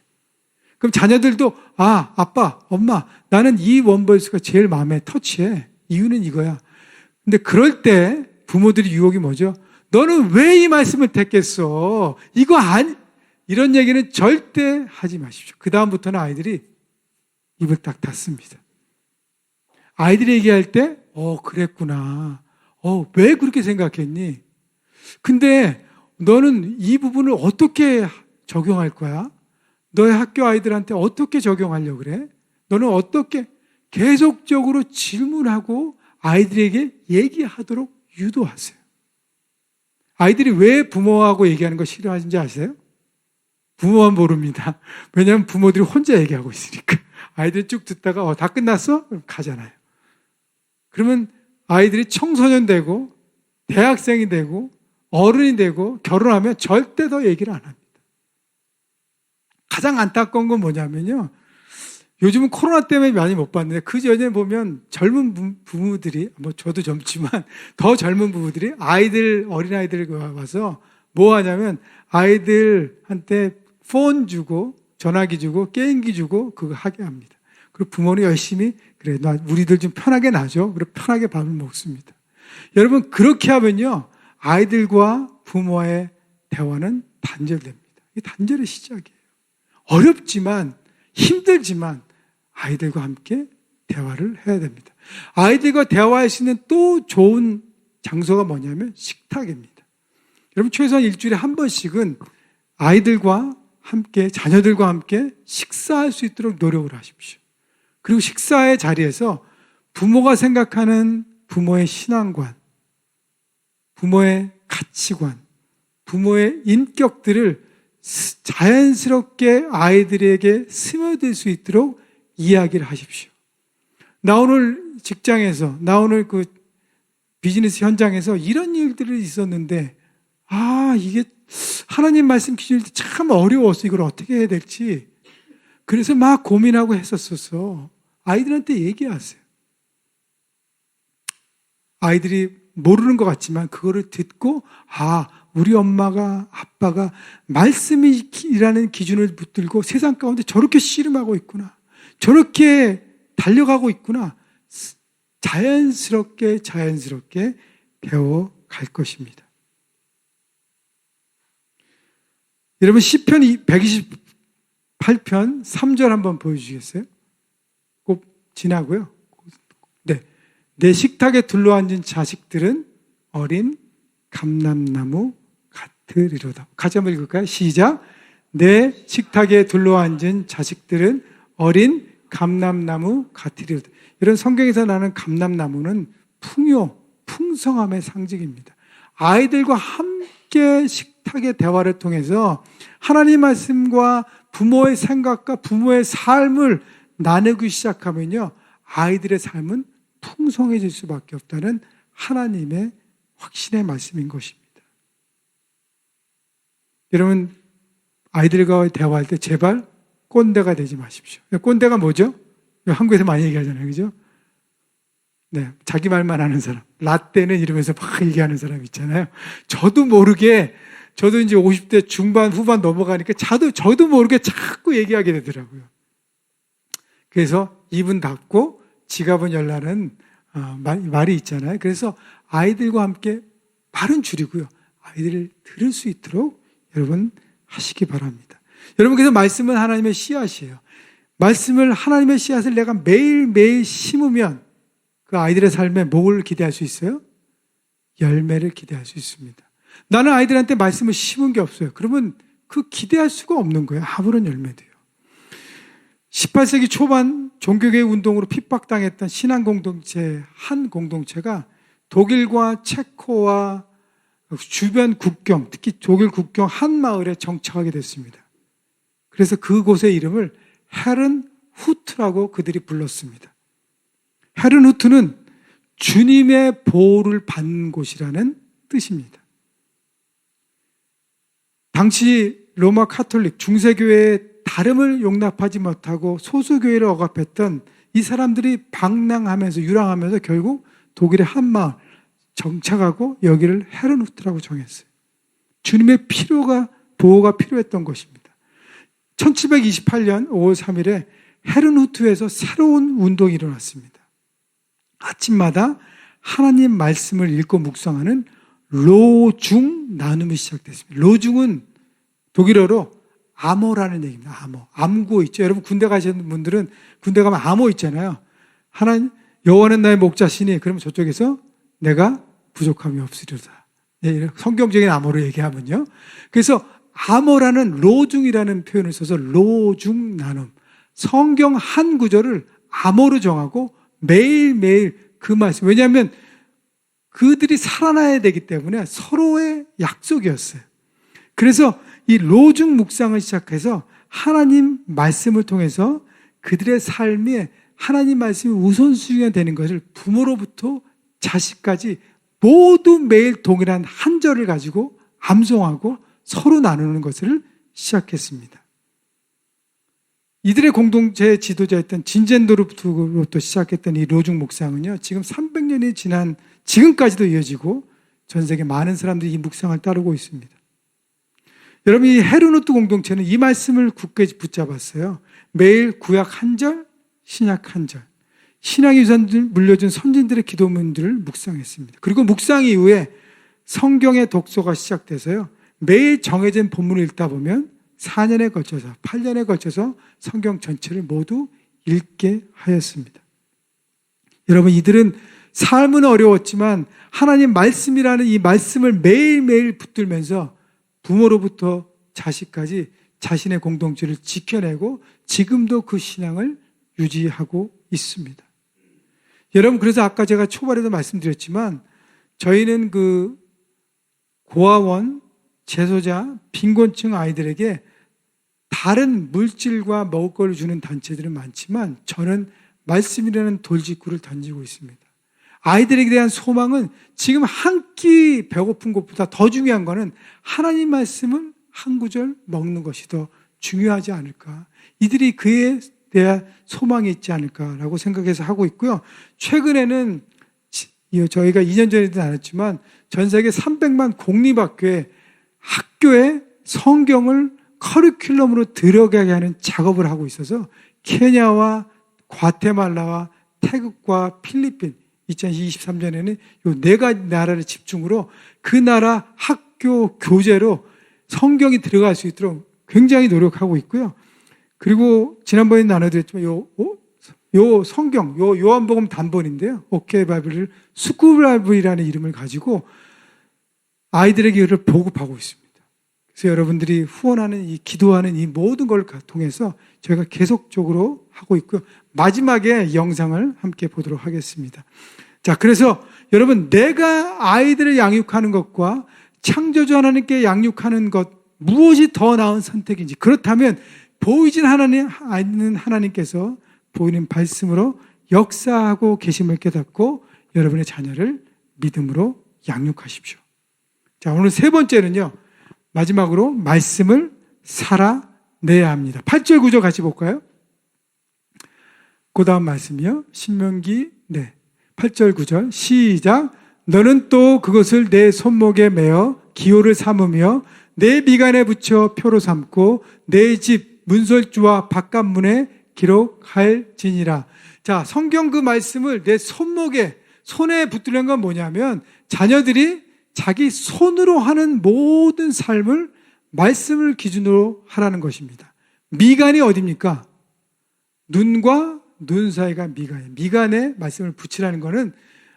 그럼 자녀들도 아빠, 엄마, 나는 이 원벌스가 제일 마음에 터치해. 이유는 이거야. 근데 그럴 때 부모들이 유혹이 뭐죠? 너는 왜 이 말씀을 택했어? 이런 얘기는 절대 하지 마십시오. 그 다음부터는 아이들이 입을 딱 닫습니다. 아이들이 얘기할 때, 그랬구나. 왜 그렇게 생각했니? 근데 너는 이 부분을 어떻게 적용할 거야? 너의 학교 아이들한테 어떻게 적용하려고 그래? 너는 어떻게 계속적으로 질문하고 아이들에게 얘기하도록 유도하세요. 아이들이 왜 부모하고 얘기하는 거 싫어하는지 아세요? 부모만 모릅니다. 왜냐하면 부모들이 혼자 얘기하고 있으니까. 아이들이 쭉 듣다가 다 끝났어? 그럼 가잖아요. 그러면 아이들이 청소년 되고 대학생이 되고 어른이 되고 결혼하면 절대 더 얘기를 안 합니다. 가장 안타까운 건 뭐냐면요. 요즘은 코로나 때문에 많이 못 봤는데 그 전에 보면 젊은 부모들이, 저도 젊지만 더 젊은 부부들이 어린아이들 와서 뭐 하냐면 아이들한테 폰 주고 전화기 주고 게임기 주고 그거 하게 합니다. 그리고 부모는 열심히 그래 우리들 좀 편하게 놔줘. 그리고 편하게 밥을 먹습니다. 여러분 그렇게 하면요. 아이들과 부모의 대화는 단절됩니다. 이게 단절의 시작이에요. 어렵지만 힘들지만 아이들과 함께 대화를 해야 됩니다. 아이들과 대화할 수 있는 또 좋은 장소가 뭐냐면 식탁입니다. 여러분 최소한 일주일에 한 번씩은 아이들과 함께 자녀들과 함께 식사할 수 있도록 노력을 하십시오. 그리고 식사의 자리에서 부모가 생각하는 부모의 신앙관, 부모의 가치관, 부모의 인격들을 자연스럽게 아이들에게 스며들 수 있도록 이야기를 하십시오. 나 오늘 직장에서, 나 오늘 그 비즈니스 현장에서 이런 일들이 있었는데, 이게 하나님 말씀 기준일 때 참 어려웠어. 이걸 어떻게 해야 될지. 그래서 막 고민하고 했었어서 아이들한테 얘기하세요. 아이들이 모르는 것 같지만 그거를 듣고 우리 엄마가 아빠가 말씀이라는 기준을 붙들고 세상 가운데 저렇게 씨름하고 있구나. 저렇게 달려가고 있구나. 자연스럽게 배워갈 것입니다. 여러분 시편 128편 3절 한번 보여주시겠어요? 꼭 지나고요. 네. 내 식탁에 둘러앉은 자식들은 어린 감람나무 같으리로다. 같이 한번 읽을까요? 시작. 내 식탁에 둘러앉은 자식들은 어린 감람나무 같으리로다. 이런 성경에서 나는 감람나무는 풍성함의 상징입니다. 아이들과 함께 식탁의 대화를 통해서 하나님 말씀과 부모의 생각과 부모의 삶을 나누기 시작하면요. 아이들의 삶은 풍성해질 수밖에 없다는 하나님의 확신의 말씀인 것입니다. 여러분, 아이들과 대화할 때 제발 꼰대가 되지 마십시오. 꼰대가 뭐죠? 한국에서 많이 얘기하잖아요. 그죠? 네, 자기 말만 하는 사람. 라떼는 이러면서 막 얘기하는 사람 있잖아요. 저도 이제 50대 중반, 후반 넘어가니까 저도 모르게 자꾸 얘기하게 되더라고요. 그래서 입은 닫고 지갑은 열라는 말이 있잖아요. 그래서 아이들과 함께 말은 줄이고요. 아이들을 들을 수 있도록 여러분 하시기 바랍니다. 여러분, 그래서 말씀은 하나님의 씨앗이에요. 하나님의 씨앗을 내가 매일매일 심으면 그 아이들의 삶에 뭘 기대할 수 있어요? 열매를 기대할 수 있습니다. 나는 아이들한테 말씀을 심은 게 없어요. 그러면 그 기대할 수가 없는 거예요. 아무런 열매도요. 18세기 초반 종교개혁 운동으로 핍박당했던 신앙 공동체 한 공동체가 독일과 체코와 주변 국경, 특히 독일 국경 한 마을에 정착하게 됐습니다. 그래서 그곳의 이름을 헤른후트라고 그들이 불렀습니다. 헤른후트는 주님의 보호를 받는 곳이라는 뜻입니다. 당시 로마 카톨릭 중세교회의 다름을 용납하지 못하고 소수교회를 억압했던 이 사람들이 방랑하면서 유랑하면서 결국 독일의 한 마을 정착하고 여기를 헤른후트라고 정했어요. 주님의 보호가 필요했던 것입니다. 1728년 5월 3일에 헤른후트에서 새로운 운동이 일어났습니다. 아침마다 하나님 말씀을 읽고 묵상하는 로중 나눔이 시작됐습니다. 로중은 독일어로 암호라는 얘기입니다. 암호. 암구 있죠. 여러분 군대 가시는 분들은 군대 가면 암호 있잖아요. 하나님, 여호와는 나의 목자시니, 그러면 저쪽에서 내가 부족함이 없으리로다. 네, 성경적인 암호로 얘기하면요. 그래서 암호라는 로중이라는 표현을 써서 로중 나눔. 성경 한 구절을 암호로 정하고 매일매일 그 말씀. 왜냐하면 그들이 살아나야 되기 때문에 서로의 약속이었어요. 그래서 이 로중 묵상을 시작해서 하나님 말씀을 통해서 그들의 삶에 하나님 말씀이 우선순위가 되는 것을 부모로부터 자식까지 모두 매일 동일한 한 절을 가지고 암송하고 서로 나누는 것을 시작했습니다. 이들의 공동체 지도자였던 진젠도르부터 시작했던 이 로중 묵상은요, 지금 300년이 지난 지금까지도 이어지고 전 세계 많은 사람들이 이 묵상을 따르고 있습니다. 여러분, 이 헤르노트 공동체는 이 말씀을 굳게 붙잡았어요. 매일 구약 한 절, 신약 한 절. 신앙의 유산을 물려준 선진들의 기도문들을 묵상했습니다. 그리고 묵상 이후에 성경의 독서가 시작돼서요, 매일 정해진 본문을 읽다 보면 4년에 걸쳐서, 8년에 걸쳐서 성경 전체를 모두 읽게 하였습니다. 여러분, 이들은 삶은 어려웠지만 하나님 말씀이라는 이 말씀을 매일매일 붙들면서 부모로부터 자식까지 자신의 공동체를 지켜내고 지금도 그 신앙을 유지하고 있습니다. 여러분, 그래서 아까 제가 초반에도 말씀드렸지만 저희는 그 고아원, 재소자, 빈곤층 아이들에게 다른 물질과 먹을 걸 주는 단체들은 많지만 저는 말씀이라는 돌직구를 던지고 있습니다. 아이들에게 대한 소망은 지금 한 끼 배고픈 것보다 더 중요한 것은 하나님 말씀을 한 구절 먹는 것이 더 중요하지 않을까. 이들이 그에 대한 소망이 있지 않을까라고 생각해서 하고 있고요. 최근에는 저희가 2년 전에도 나눴지만 전 세계 300만 공립학교에 학교에 성경을 커리큘럼으로 들어가게 하는 작업을 하고 있어서 케냐와 과테말라와 태국과 필리핀 2023년에는 이 네 가지 나라를 집중으로 그 나라 학교 교재로 성경이 들어갈 수 있도록 굉장히 노력하고 있고요. 그리고 지난번에 나눠드렸지만 요 성경, 요한복음 단본인데요. 오케이 바이블을 스쿨 바이블이라는 이름을 가지고 아이들에게 이를 보급하고 있습니다. 그래서 여러분들이 후원하는 이 기도하는 이 모든 걸 통해서 저희가 계속적으로 하고 있고요. 마지막에 영상을 함께 보도록 하겠습니다. 자, 그래서 여러분, 내가 아이들을 양육하는 것과 창조주 하나님께 양육하는 것 무엇이 더 나은 선택인지, 그렇다면 보이진 않는 하나님께서 보이는 말씀으로 역사하고 계심을 깨닫고 여러분의 자녀를 믿음으로 양육하십시오. 자, 오늘 세 번째는요, 마지막으로 말씀을 살아내야 합니다. 8절 9절 같이 볼까요? 그 다음 말씀이요. 신명기 8절 9절 시작. 너는 또 그것을 내 손목에 매어 기호를 삼으며 내 미간에 붙여 표로 삼고 내 집 문설주와 바깥문에 기록할지니라. 자, 성경 그 말씀을 내 손에 붙들는 건 뭐냐면 자녀들이 자기 손으로 하는 모든 삶을 말씀을 기준으로 하라는 것입니다. 미간이 어디입니까? 눈과 눈 사이가 미간이에요. 미간에 말씀을 붙이라는 것은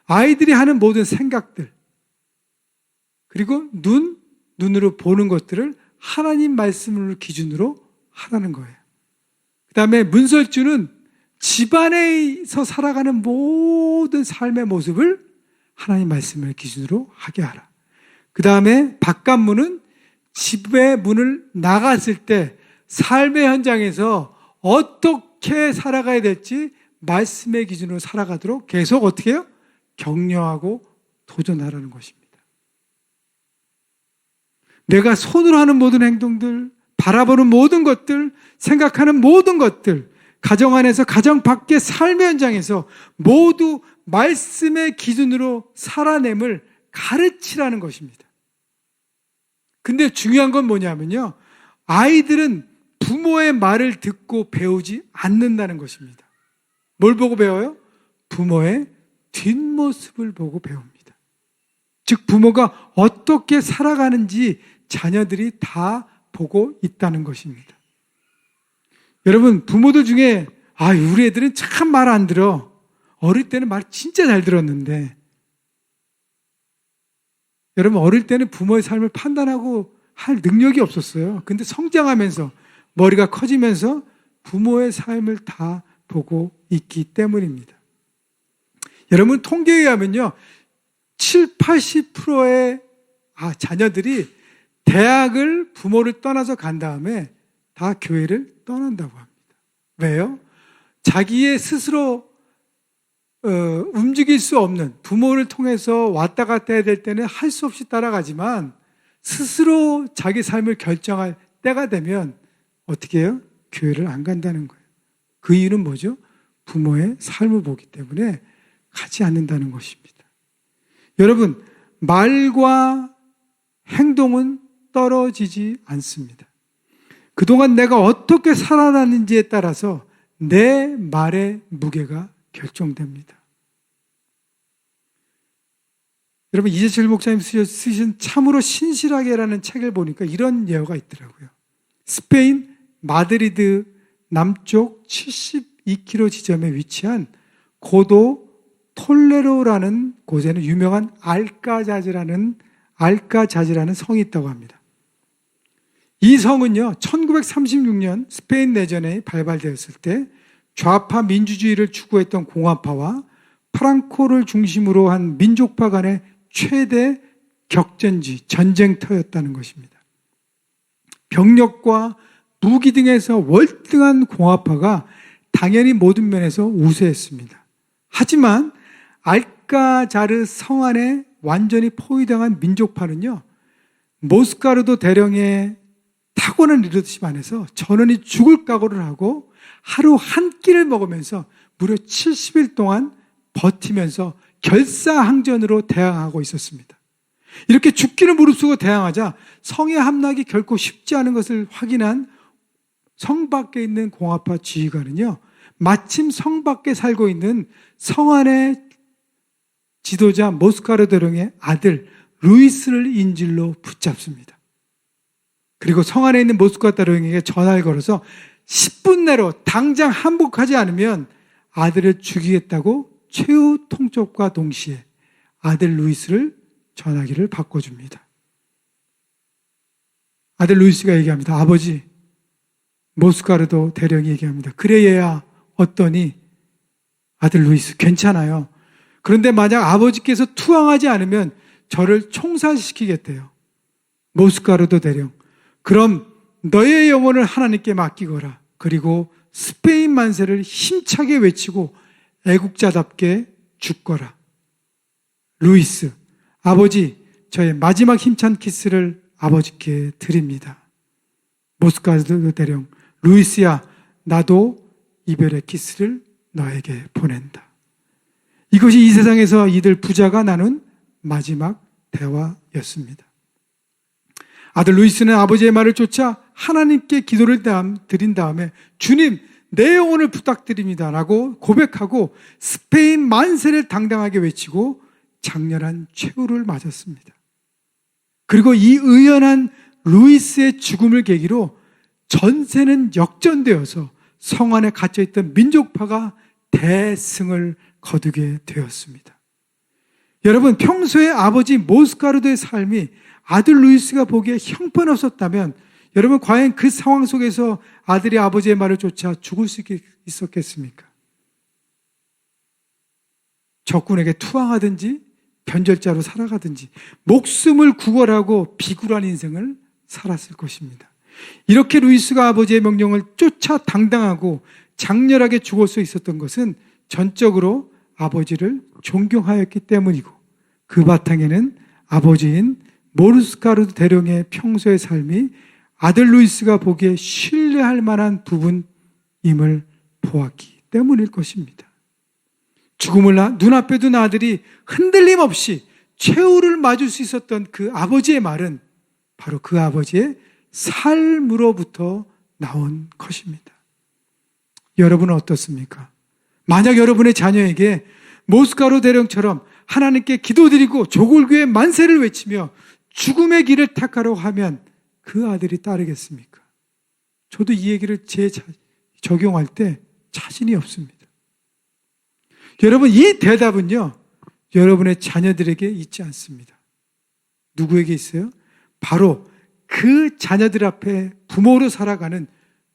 아이들이 하는 모든 생각들, 그리고 눈으로 보는 것들을 하나님 말씀을 기준으로 하라는 거예요. 그 다음에 문설주는 집안에서 살아가는 모든 삶의 모습을 하나님 말씀을 기준으로 하게 하라. 그 다음에 바깥문은 집의 문을 나갔을 때 삶의 현장에서 어떻게 살아가야 될지 말씀의 기준으로 살아가도록 계속 어떻게 해요? 격려하고 도전하라는 것입니다. 내가 손으로 하는 모든 행동들, 바라보는 모든 것들, 생각하는 모든 것들, 가정 안에서 가정 밖의 삶의 현장에서 모두 말씀의 기준으로 살아냄을 가르치라는 것입니다. 근데 중요한 건 뭐냐면요, 아이들은 부모의 말을 듣고 배우지 않는다는 것입니다. 뭘 보고 배워요? 부모의 뒷모습을 보고 배웁니다. 즉 부모가 어떻게 살아가는지 자녀들이 다 보고 있다는 것입니다. 여러분, 부모들 중에 우리 애들은 참 말 안 들어. 어릴 때는 말 진짜 잘 들었는데, 여러분, 어릴 때는 부모의 삶을 판단하고 할 능력이 없었어요. 근데 성장하면서, 머리가 커지면서 부모의 삶을 다 보고 있기 때문입니다. 여러분, 통계에 의하면요, 70~80%의 자녀들이 대학을 부모를 떠나서 간 다음에 다 교회를 떠난다고 합니다. 왜요? 자기의 스스로 움직일 수 없는, 부모를 통해서 왔다 갔다 해야 될 때는 할 수 없이 따라가지만 스스로 자기 삶을 결정할 때가 되면 어떻게 해요? 교회를 안 간다는 거예요. 그 이유는 뭐죠? 부모의 삶을 보기 때문에 가지 않는다는 것입니다. 여러분, 말과 행동은 떨어지지 않습니다. 그동안 내가 어떻게 살아났는지에 따라서 내 말의 무게가 결정됩니다. 여러분, 이재철 목사님 쓰신 참으로 신실하게라는 책을 보니까 이런 예어가 있더라고요. 스페인 마드리드 남쪽 72km 지점에 위치한 고도 톨레로라는 곳에는 유명한 알카자즈라는 성이 있다고 합니다. 이 성은요, 1936년 스페인 내전에 발발되었을 때 좌파 민주주의를 추구했던 공화파와 프랑코를 중심으로 한 민족파 간의 최대 격전지, 전쟁터였다는 것입니다. 병력과 무기 등에서 월등한 공화파가 당연히 모든 면에서 우세했습니다. 하지만 알카자르 성 안에 완전히 포위당한 민족파는요, 모스카르도 대령의 타고난 리더십 안에서 전원이 죽을 각오를 하고 하루 한 끼를 먹으면서 무려 70일 동안 버티면서 결사항전으로 대항하고 있었습니다. 이렇게 죽기를 무릅쓰고 대항하자 성의 함락이 결코 쉽지 않은 것을 확인한 성 밖에 있는 공화파 지휘관은요, 마침 성 밖에 살고 있는 성 안의 지도자 모스카르 대령의 아들 루이스를 인질로 붙잡습니다. 그리고 성 안에 있는 모스카르 대령에게 전화를 걸어서 10분 내로 당장 항복하지 않으면 아들을 죽이겠다고 최후 통첩과 동시에 아들 루이스를 전화기를 바꿔줍니다. 아들 루이스가 얘기합니다. 아버지, 모스카르도 대령이 얘기합니다. 그래 얘야 어떠니? 아들 루이스 괜찮아요. 그런데 만약 아버지께서 투항하지 않으면 저를 총살시키겠대요. 모스카르도 대령, 그럼 너의 영혼을 하나님께 맡기거라. 그리고 스페인 만세를 힘차게 외치고 애국자답게 죽거라. 루이스, 아버지, 저의 마지막 힘찬 키스를 아버지께 드립니다. 모스카르도 대령, 루이스야, 나도 이별의 키스를 너에게 보낸다. 이것이 이 세상에서 이들 부자가 나눈 마지막 대화였습니다. 아들 루이스는 아버지의 말을 쫓아 하나님께 기도를 드린 다음에 주님, 내 영혼을 부탁드립니다 라고 고백하고 스페인 만세를 당당하게 외치고 장렬한 최후를 맞았습니다. 그리고 이 의연한 루이스의 죽음을 계기로 전세는 역전되어서 성 안에 갇혀있던 민족파가 대승을 거두게 되었습니다. 여러분, 평소에 아버지 모스카르도의 삶이 아들 루이스가 보기에 형편없었다면 여러분, 과연 그 상황 속에서 아들이 아버지의 말을 쫓아 죽을 수 있었겠습니까? 적군에게 투항하든지 변절자로 살아가든지 목숨을 구걸하고 비굴한 인생을 살았을 것입니다. 이렇게 루이스가 아버지의 명령을 쫓아 당당하고 장렬하게 죽을 수 있었던 것은 전적으로 아버지를 존경하였기 때문이고, 그 바탕에는 아버지인 모스카르도 대령의 평소의 삶이 아들 루이스가 보기에 신뢰할 만한 부분임을 보았기 때문일 것입니다. 죽음을 눈앞에 둔 아들이 흔들림 없이 최후를 맞을 수 있었던 그 아버지의 말은 바로 그 아버지의 삶으로부터 나온 것입니다. 여러분은 어떻습니까? 만약 여러분의 자녀에게 모스카르도 대령처럼 하나님께 기도드리고 조골교회 만세를 외치며 죽음의 길을 택하려고 하면 그 아들이 따르겠습니까? 저도 이 얘기를 제 적용할 때 자신이 없습니다. 여러분, 이 대답은요, 여러분의 자녀들에게 있지 않습니다. 누구에게 있어요? 바로 그 자녀들 앞에 부모로 살아가는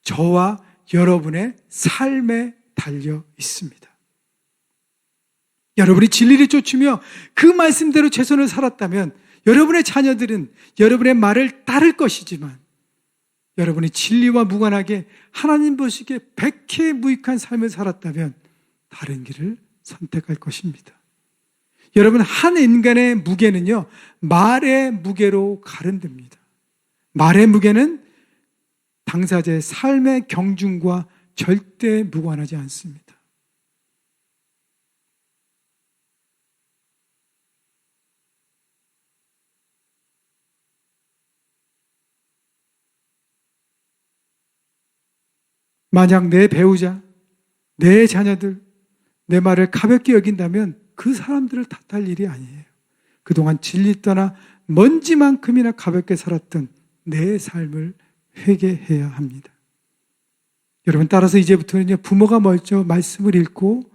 저와 여러분의 삶에 달려 있습니다. 여러분이 진리를 쫓으며 그 말씀대로 최선을 살았다면 여러분의 자녀들은 여러분의 말을 따를 것이지만, 여러분이 진리와 무관하게 하나님 보시기에 백해무익한 삶을 살았다면 다른 길을 선택할 것입니다. 여러분, 한 인간의 무게는요, 말의 무게로 가른됩니다. 말의 무게는 당사자의 삶의 경중과 절대 무관하지 않습니다. 만약 내 배우자, 내 자녀들, 내 말을 가볍게 여긴다면 그 사람들을 탓할 일이 아니에요. 그동안 진리 떠나 먼지만큼이나 가볍게 살았던 내 삶을 회개해야 합니다. 여러분, 따라서 이제부터는요, 부모가 먼저 말씀을 읽고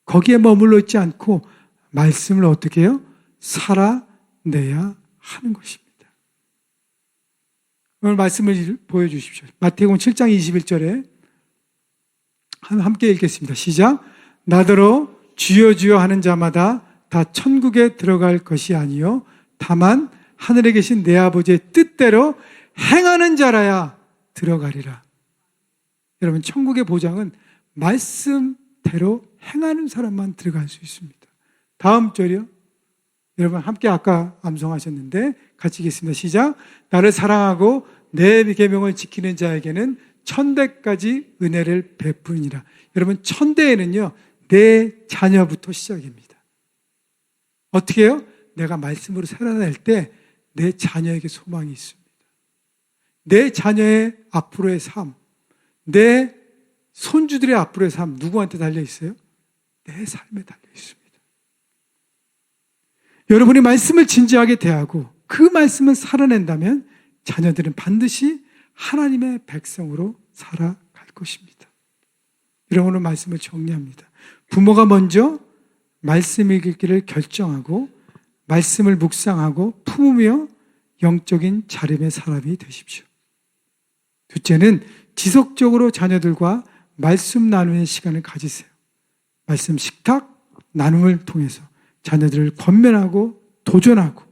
거기에 머물러 있지 않고 말씀을 어떻게 해요? 살아내야 하는 것입니다. 오늘 말씀을 보여주십시오. 마태복음 7장 21절에 함께 읽겠습니다. 시작. 나더러 주여 주여 하는 자마다 다 천국에 들어갈 것이 아니요 다만 하늘에 계신 내 아버지의 뜻대로 행하는 자라야 들어가리라. 여러분, 천국의 보장은 말씀대로 행하는 사람만 들어갈 수 있습니다. 다음 절이요. 여러분 함께 아까 암송하셨는데 같이 읽겠습니다. 시작. 나를 사랑하고 내 계명을 지키는 자에게는 천대까지 은혜를 베푸니라. 여러분, 천대에는요, 내 자녀부터 시작입니다. 어떻게 해요? 내가 말씀으로 살아낼 때 내 자녀에게 소망이 있습니다. 내 자녀의 앞으로의 삶, 내 손주들의 앞으로의 삶, 누구한테 달려 있어요? 내 삶에 달려 있습니다. 여러분이 말씀을 진지하게 대하고 그 말씀을 살아낸다면 자녀들은 반드시 하나님의 백성으로 살아갈 것입니다. 이런 오늘 말씀을 정리합니다. 부모가 먼저 말씀 읽기를 결정하고 말씀을 묵상하고 품으며 영적인 자림의 사람이 되십시오. 둘째는 지속적으로 자녀들과 말씀 나누는 시간을 가지세요. 말씀 식탁 나눔을 통해서 자녀들을 권면하고 도전하고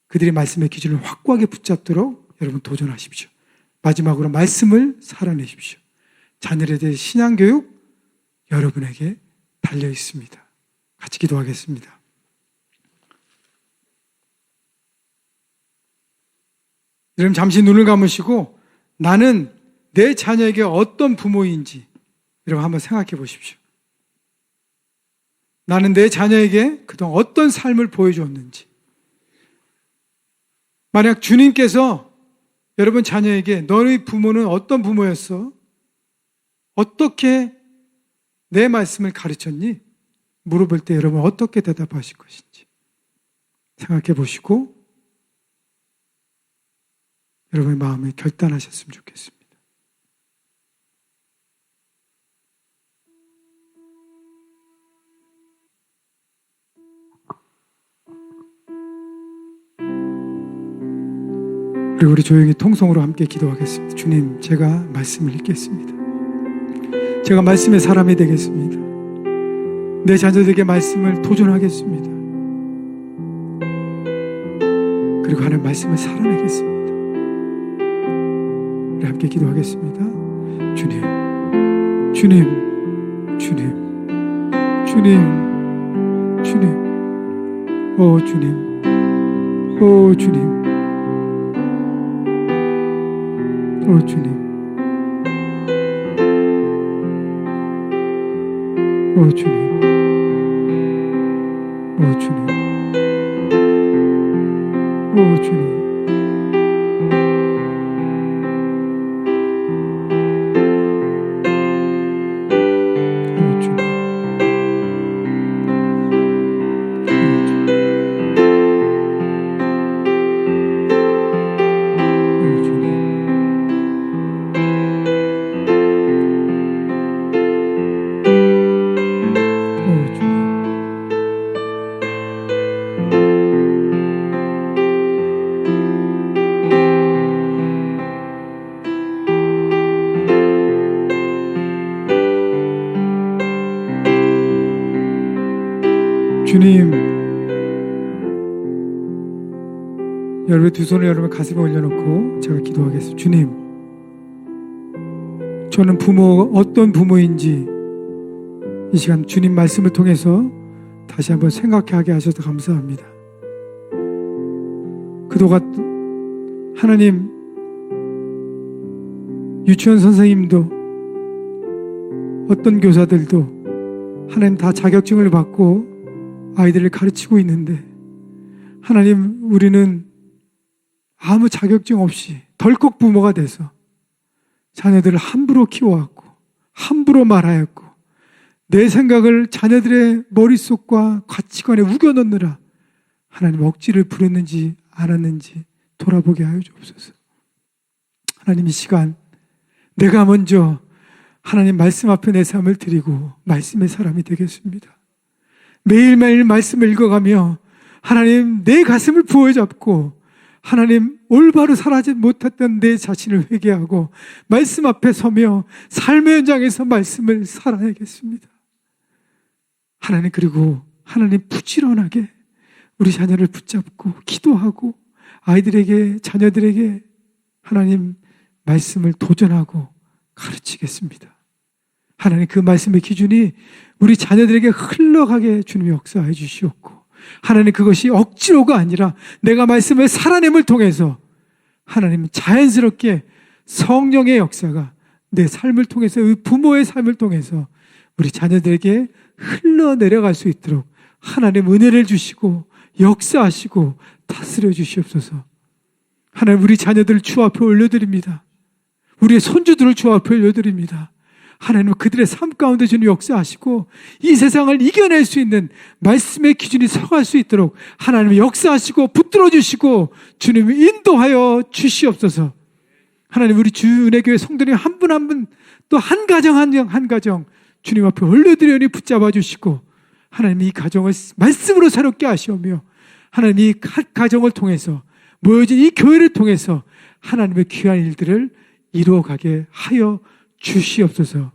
그들이 말씀의 기준을 확고하게 붙잡도록 여러분 도전하십시오. 마지막으로 말씀을 살아내십시오. 자녀에 대해 신앙교육 여러분에게 달려 있습니다. 같이 기도하겠습니다. 여러분 잠시 눈을 감으시고 나는 내 자녀에게 어떤 부모인지 여러분 한번 생각해 보십시오. 나는 내 자녀에게 그동안 어떤 삶을 보여주었는지. 만약 주님께서 여러분 자녀에게 너의 부모는 어떤 부모였어? 어떻게 내 말씀을 가르쳤니? 물어볼 때 여러분 어떻게 대답하실 것인지 생각해 보시고 여러분의 마음에 결단하셨으면 좋겠습니다. 그리고 우리 조용히 통성으로 함께 기도하겠습니다. 주님, 제가 말씀을 읽겠습니다. 제가 말씀의 사람이 되겠습니다. 내 자녀들에게 말씀을 도전하겠습니다. 그리고 하나님 말씀을 살아내겠습니다. 우리 함께 기도하겠습니다. 주님, 주님, 주님, 주님, 주님, 오 주님, 오 주님, 오 주님, 오 주님, 오 주님, 오 주님. 주님, 여러분의 두 손을 여러분 가슴에 올려놓고 제가 기도하겠습니다. 주님, 저는 어떤 부모인지 이 시간 주님 말씀을 통해서 다시 한번 생각하게 하셔서 감사합니다. 그동안 하나님, 유치원 선생님도 어떤 교사들도 하나님 다 자격증을 받고 아이들을 가르치고 있는데, 하나님, 우리는 아무 자격증 없이 덜컥 부모가 돼서 자녀들을 함부로 키워왔고 함부로 말하였고 내 생각을 자녀들의 머릿속과 가치관에 우겨넣느라 하나님 억지를 부렸는지 않았는지 돌아보게 하여 주옵소서. 하나님, 이 시간 내가 먼저 하나님 말씀 앞에 내 삶을 드리고 말씀의 사람이 되겠습니다. 매일매일 말씀을 읽어가며 하나님 내 가슴을 부어잡고 하나님 올바로 살아지 못했던 내 자신을 회개하고 말씀 앞에 서며 삶의 현장에서 말씀을 살아내겠습니다. 하나님, 그리고 하나님 부지런하게 우리 자녀를 붙잡고 기도하고 아이들에게, 자녀들에게 하나님 말씀을 도전하고 가르치겠습니다. 하나님, 그 말씀의 기준이 우리 자녀들에게 흘러가게 주님이 역사해 주시옵고, 하나님, 그것이 억지로가 아니라 내가 말씀을 살아냄을 통해서 하나님 자연스럽게 성령의 역사가 내 삶을 통해서, 부모의 삶을 통해서 우리 자녀들에게 흘러내려갈 수 있도록 하나님 은혜를 주시고 역사하시고 다스려 주시옵소서. 하나님, 우리 자녀들을 주 앞에 올려드립니다. 우리의 손주들을 주 앞에 올려드립니다. 하나님, 그들의 삶 가운데 주님 역사하시고 이 세상을 이겨낼 수 있는 말씀의 기준이 서갈 수 있도록 하나님 역사하시고 붙들어 주시고 주님 인도하여 주시옵소서. 하나님, 우리 주 은혜교회 성도님 한 분 한 분, 또 한 가정 한 가정 주님 앞에 올려드리니 붙잡아 주시고 하나님 이 가정을 말씀으로 새롭게 하시오며 하나님 이 가정을 통해서 모여진 이 교회를 통해서 하나님의 귀한 일들을 이루어가게 하여 주시옵소서.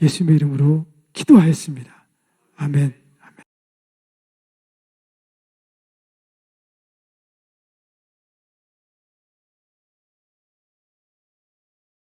예수님의 이름으로 기도하였습니다. 아멘.